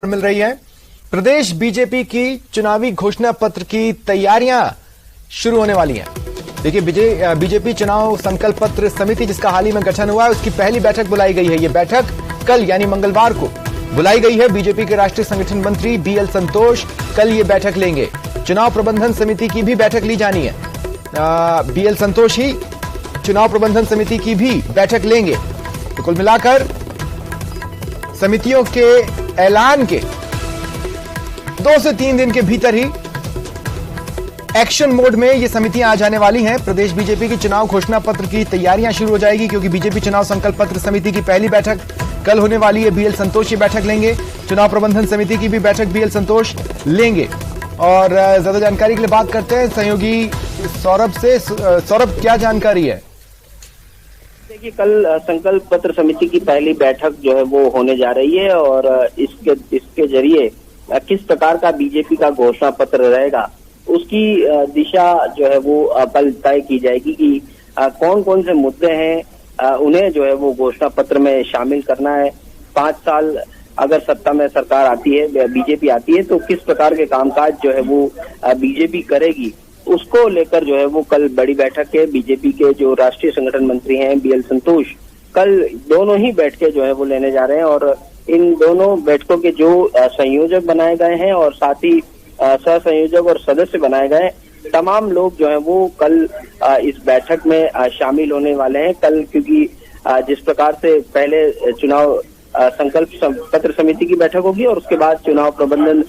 मिल रही है। प्रदेश बीजेपी की चुनावी घोषणा पत्र की तैयारियां शुरू होने वाली हैं। देखिए, बीजेपी चुनाव संकल्प पत्र समिति जिसका हाल ही में गठन हुआ है, उसकी पहली बैठक बुलाई गई है। यह बैठक कल यानी मंगलवार को बुलाई गई है। बीजेपी के राष्ट्रीय संगठन मंत्री बीएल संतोष कल ये बैठक लेंगे। चुनाव प्रबंधन समिति की भी बैठक ली जानी है। बीएल संतोष ही चुनाव प्रबंधन समिति की भी बैठक लेंगे। तो कुल मिलाकर समितियों के ऐलान के 2 से 3 दिन के भीतर ही एक्शन मोड में ये समितियां आ जाने वाली हैं। प्रदेश बीजेपी की चुनाव घोषणा पत्र की तैयारियां शुरू हो जाएगी, क्योंकि बीजेपी चुनाव संकल्प पत्र समिति की पहली बैठक कल होने वाली है। बीएल संतोष ये बैठक लेंगे। चुनाव प्रबंधन समिति की भी बैठक बीएल संतोष लेंगे। और ज्यादा जानकारी के लिए बात करते हैं सहयोगी सौरभ से। सौरभ, क्या जानकारी है? देखिए, कल संकल्प पत्र समिति की पहली बैठक जो है वो होने जा रही है और इसके जरिए किस प्रकार का बीजेपी का घोषणा पत्र रहेगा उसकी दिशा जो है वो कल तय की जाएगी कि कौन कौन से मुद्दे हैं उन्हें जो है वो घोषणा पत्र में शामिल करना है। 5 साल अगर सत्ता में सरकार आती है, बीजेपी आती है, तो किस प्रकार के कामकाज जो है वो बीजेपी करेगी, उसको लेकर जो है वो कल बड़ी बैठक है। बीजेपी के जो राष्ट्रीय संगठन मंत्री हैं बीएल संतोष कल दोनों ही बैठकें जो है वो लेने जा रहे हैं और इन दोनों बैठकों के जो संयोजक बनाए गए हैं और साथ ही सह संयोजक और सदस्य बनाए गए, तमाम लोग जो है वो कल इस बैठक में शामिल होने वाले हैं। कल क्योंकि जिस प्रकार से पहले चुनाव संकल्प पत्र समिति की बैठक होगी और उसके बाद चुनाव प्रबंधन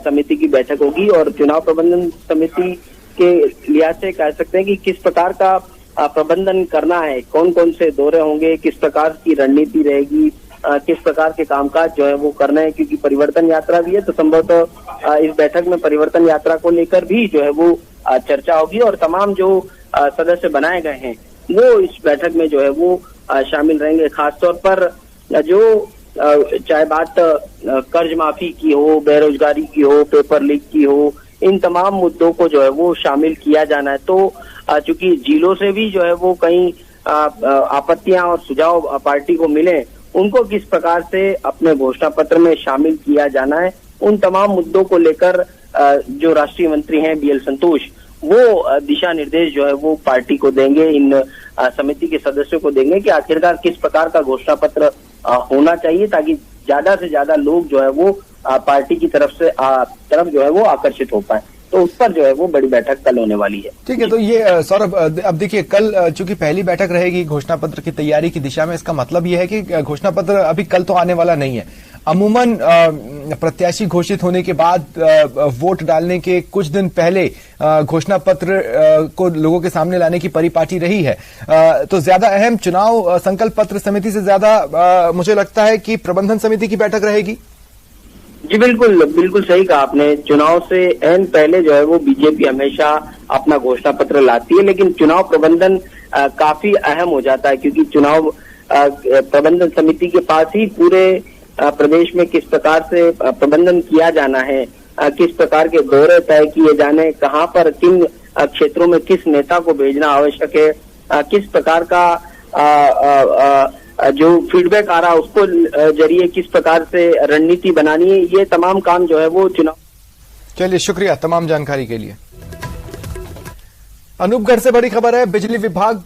समिति की बैठक होगी और चुनाव प्रबंधन समिति के लिहाज से कह सकते हैं कि किस प्रकार का प्रबंधन करना है, कौन कौन से दौरे होंगे, किस प्रकार की रणनीति रहेगी, किस प्रकार के कामकाज जो है वो करना है, क्योंकि परिवर्तन यात्रा भी है। तो संभवतः इस बैठक में परिवर्तन यात्रा को लेकर भी जो है वो चर्चा होगी और तमाम जो सदस्य बनाए गए हैं वो इस बैठक में जो है वो शामिल रहेंगे। खासतौर पर जो चाहे बात कर्ज माफी की हो, बेरोजगारी की हो, पेपर लीक की हो, इन तमाम मुद्दों को जो है वो शामिल किया जाना है। तो चूंकि जिलों से भी जो है वो कई आपत्तियां और सुझाव पार्टी को मिले, उनको किस प्रकार से अपने घोषणा पत्र में शामिल किया जाना है, उन तमाम मुद्दों को लेकर जो राष्ट्रीय मंत्री हैं बीएल संतोष वो दिशा निर्देश जो है वो पार्टी को देंगे, इन समिति के सदस्यों को देंगे कि आखिरकार किस प्रकार का घोषणा पत्र होना चाहिए, ताकि ज्यादा से ज्यादा लोग जो है वो पार्टी की तरफ जो है वो आकर्षित हो पाए। तो उस पर जो है वो बड़ी बैठक कल होने वाली है। ठीक है, तो ये सौरभ, अब देखिए, कल चूंकि पहली बैठक रहेगी घोषणा पत्र की तैयारी की दिशा में, इसका मतलब ये है कि घोषणा पत्र अभी कल तो आने वाला नहीं है। अमूमन प्रत्याशी घोषित होने के बाद वोट डालने के कुछ दिन पहले घोषणा पत्र को लोगों के सामने लाने की परिपाटी रही है। तो ज्यादा अहम चुनाव संकल्प पत्र समिति से ज्यादा मुझे लगता है कि प्रबंधन समिति की बैठक रहेगी। जी बिल्कुल सही कहा आपने। चुनाव से एन पहले जो है वो बीजेपी हमेशा अपना घोषणा पत्र लाती है, लेकिन चुनाव प्रबंधन काफी अहम हो जाता है, क्योंकि चुनाव प्रबंधन समिति के पास ही पूरे प्रदेश में किस प्रकार से प्रबंधन किया जाना है, किस प्रकार के दौरे तय किए जाने, कहां पर किन क्षेत्रों में किस नेता को भेजना आवश्यक है, किस प्रकार का जो फीडबैक आ रहा है उसको जरिए किस प्रकार से रणनीति बनानी है, ये तमाम काम जो है वो चुनाव। चलिए, शुक्रिया तमाम जानकारी के लिए। अनूपगढ़ से बड़ी खबर है। बिजली विभाग